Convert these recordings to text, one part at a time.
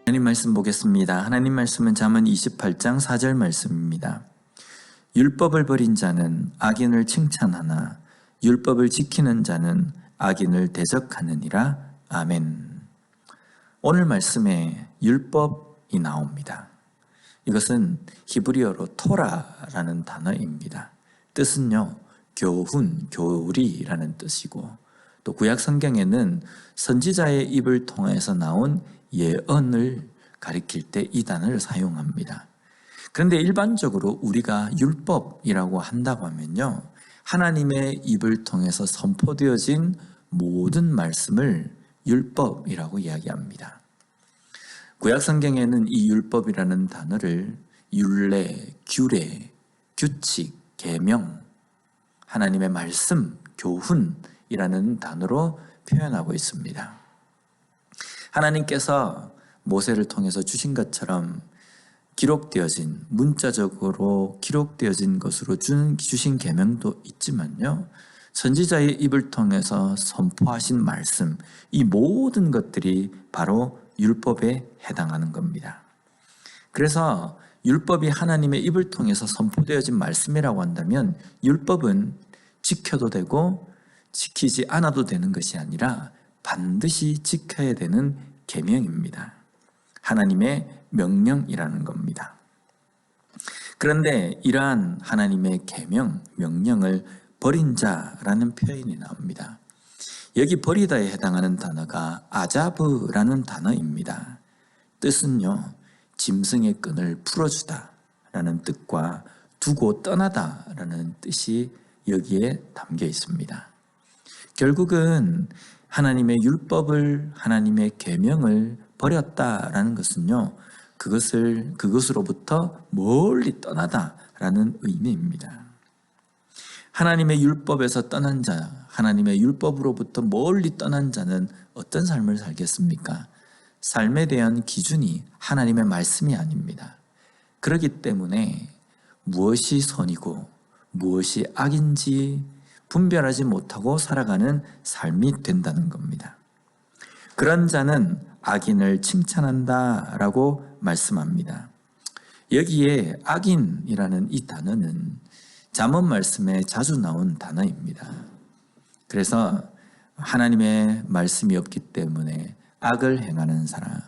하나님 말씀 보겠습니다. 하나님 말씀은 잠언 28장 4절 말씀입니다. 율법을 버린 자는 악인을 칭찬하나 율법을 지키는 자는 악인을 대적하느니라. 아멘. 오늘 말씀에 율법이 나옵니다. 이것은 히브리어로 토라라는 단어입니다. 뜻은요, 교훈, 교리라는 뜻이고, 또 구약 성경에는 선지자의 입을 통해서 나온 예언을 가리킬 때 이 단어를 사용합니다. 그런데 일반적으로 우리가 율법이라고 한다고 하면요, 하나님의 입을 통해서 선포되어진 모든 말씀을 율법이라고 이야기합니다. 구약 성경에는 이 율법이라는 단어를 율례, 규례, 규칙, 계명, 하나님의 말씀, 교훈이라는 단어로 표현하고 있습니다. 하나님께서 모세를 통해서 주신 것처럼 기록되어진, 문자적으로 기록되어진 것으로 주신 계명도 있지만요, 선지자의 입을 통해서 선포하신 말씀, 이 모든 것들이 바로 율법에 해당하는 겁니다. 그래서 율법이 하나님의 입을 통해서 선포되어진 말씀이라고 한다면 율법은 지켜도 되고 지키지 않아도 되는 것이 아니라 반드시 지켜야 되는 계명입니다. 하나님의 명령이라는 겁니다. 그런데 이러한 하나님의 계명, 명령을 버린 자라는 표현이 나옵니다. 여기 버리다에 해당하는 단어가 아자브라는 단어입니다. 뜻은요, 짐승의 끈을 풀어주다 라는 뜻과 두고 떠나다 라는 뜻이 여기에 담겨 있습니다. 결국은 하나님의 율법을, 하나님의 계명을 버렸다라는 것은요, 그것으로부터 멀리 떠나다라는 의미입니다. 하나님의 율법에서 떠난 자, 하나님의 율법으로부터 멀리 떠난 자는 어떤 삶을 살겠습니까? 삶에 대한 기준이 하나님의 말씀이 아닙니다. 그렇기 때문에 무엇이 선이고 무엇이 악인지 분별하지 못하고 살아가는 삶이 된다는 겁니다. 그런 자는 악인을 칭찬한다라고 말씀합니다. 여기에 악인이라는 이 단어는 잠언 말씀에 자주 나온 단어입니다. 그래서 하나님의 말씀이 없기 때문에 악을 행하는 사람,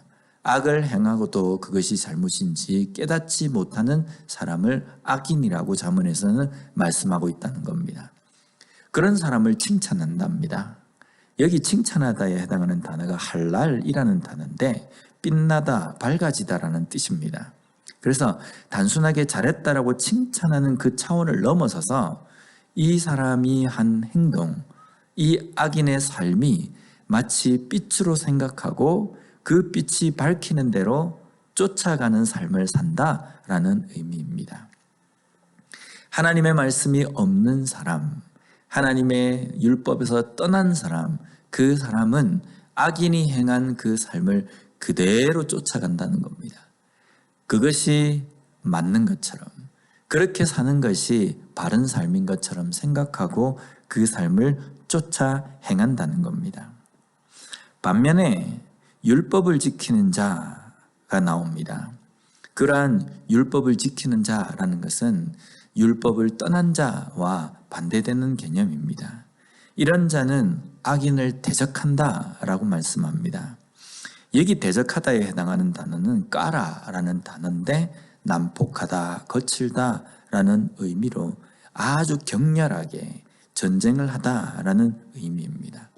악을 행하고도 그것이 잘못인지 깨닫지 못하는 사람을 악인이라고 잠언에서는 말씀하고 있다는 겁니다. 그런 사람을 칭찬한답니다. 여기 칭찬하다에 해당하는 단어가 할랄이라는 단어인데 빛나다, 밝아지다라는 뜻입니다. 그래서 단순하게 잘했다라고 칭찬하는 그 차원을 넘어서서 이 사람이 한 행동, 이 악인의 삶이 마치 빛으로 생각하고 그 빛이 밝히는 대로 쫓아가는 삶을 산다라는 의미입니다. 하나님의 말씀이 없는 사람, 하나님의 율법에서 떠난 사람, 그 사람은 악인이 행한 그 삶을 그대로 쫓아간다는 겁니다. 그것이 맞는 것처럼, 그렇게 사는 것이 바른 삶인 것처럼 생각하고 그 삶을 쫓아 행한다는 겁니다. 반면에 율법을 지키는 자가 나옵니다. 그러한 율법을 지키는 자라는 것은 율법을 떠난 자와 반대되는 개념입니다. 이런 자는 악인을 대적한다라고 말씀합니다. 여기 대적하다에 해당하는 단어는 까라라는 단어인데 난폭하다, 거칠다라는 의미로 아주 격렬하게 전쟁을 하다라는 의미입니다.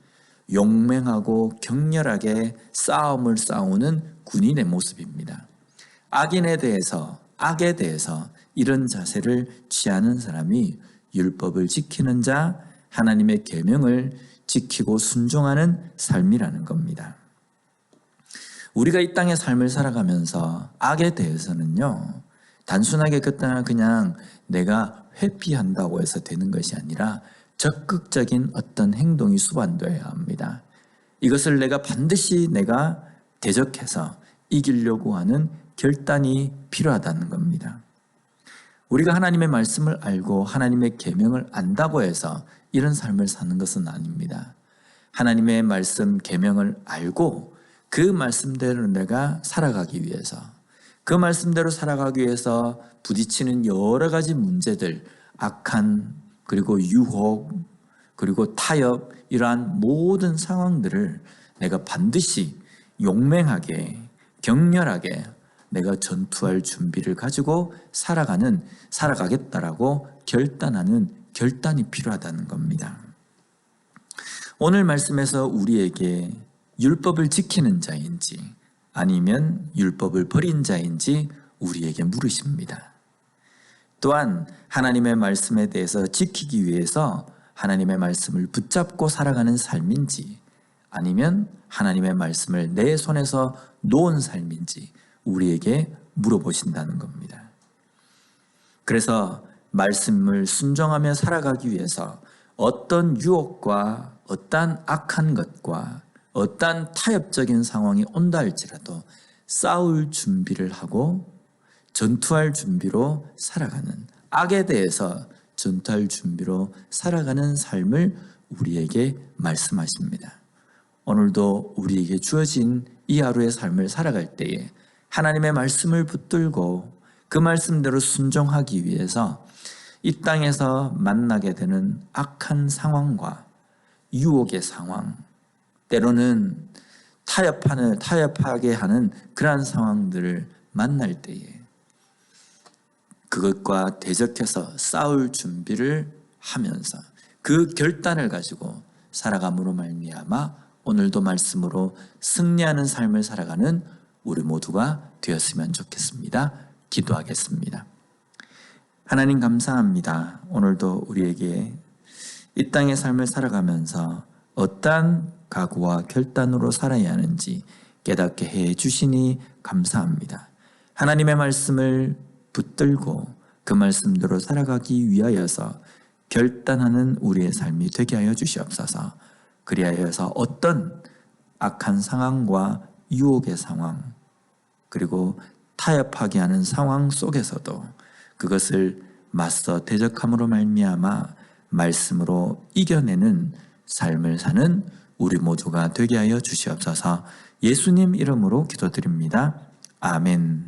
용맹하고 격렬하게 싸움을 싸우는 군인의 모습입니다. 악인에 대해서, 악에 대해서 이런 자세를 취하는 사람이 율법을 지키는 자, 하나님의 계명을 지키고 순종하는 삶이라는 겁니다. 우리가 이 땅의 삶을 살아가면서 악에 대해서는요, 단순하게 그냥 내가 회피한다고 해서 되는 것이 아니라 적극적인 어떤 행동이 수반되어야 합니다. 이것을 반드시 내가 대적해서 이기려고 하는 결단이 필요하다는 겁니다. 우리가 하나님의 말씀을 알고 하나님의 계명을 안다고 해서 이런 삶을 사는 것은 아닙니다. 하나님의 말씀, 계명을 알고 그 말씀대로 내가 살아가기 위해서, 그 말씀대로 살아가기 위해서 부딪히는 여러 가지 문제들, 악한, 그리고 유혹, 그리고 타협, 이러한 모든 상황들을 내가 반드시 용맹하게, 격렬하게 내가 전투할 준비를 가지고 살아가겠다라고 결단하는 결단이 필요하다는 겁니다. 오늘 말씀에서 우리에게 율법을 지키는 자인지 아니면 율법을 버린 자인지 우리에게 물으십니다. 또한 하나님의 말씀에 대해서 지키기 위해서 하나님의 말씀을 붙잡고 살아가는 삶인지 아니면 하나님의 말씀을 내 손에서 놓은 삶인지 우리에게 물어보신다는 겁니다. 그래서 말씀을 순종하며 살아가기 위해서 어떤 유혹과 어떤 악한 것과 어떤 타협적인 상황이 온다 할지라도 싸울 준비를 하고 전투할 준비로 살아가는, 악에 대해서 전투할 준비로 살아가는 삶을 우리에게 말씀하십니다. 오늘도 우리에게 주어진 이 하루의 삶을 살아갈 때에 하나님의 말씀을 붙들고 그 말씀대로 순종하기 위해서 이 땅에서 만나게 되는 악한 상황과 유혹의 상황, 때로는 타협하게 하는 그러한 상황들을 만날 때에 그것과 대적해서 싸울 준비를 하면서 그 결단을 가지고 살아감으로 말미암아 오늘도 말씀으로 승리하는 삶을 살아가는 우리 모두가 되었으면 좋겠습니다. 기도하겠습니다. 하나님 감사합니다. 오늘도 우리에게 이 땅의 삶을 살아가면서 어떠한 각오와 결단으로 살아야 하는지 깨닫게 해 주시니 감사합니다. 하나님의 말씀을 붙들고 그 말씀대로 살아가기 위하여서 결단하는 우리의 삶이 되게 하여 주시옵소서. 그리하여서 어떤 악한 상황과 유혹의 상황, 그리고 타협하게 하는 상황 속에서도 그것을 맞서 대적함으로 말미암아 말씀으로 이겨내는 삶을 사는 우리 모두가 되게 하여 주시옵소서. 예수님 이름으로 기도드립니다. 아멘.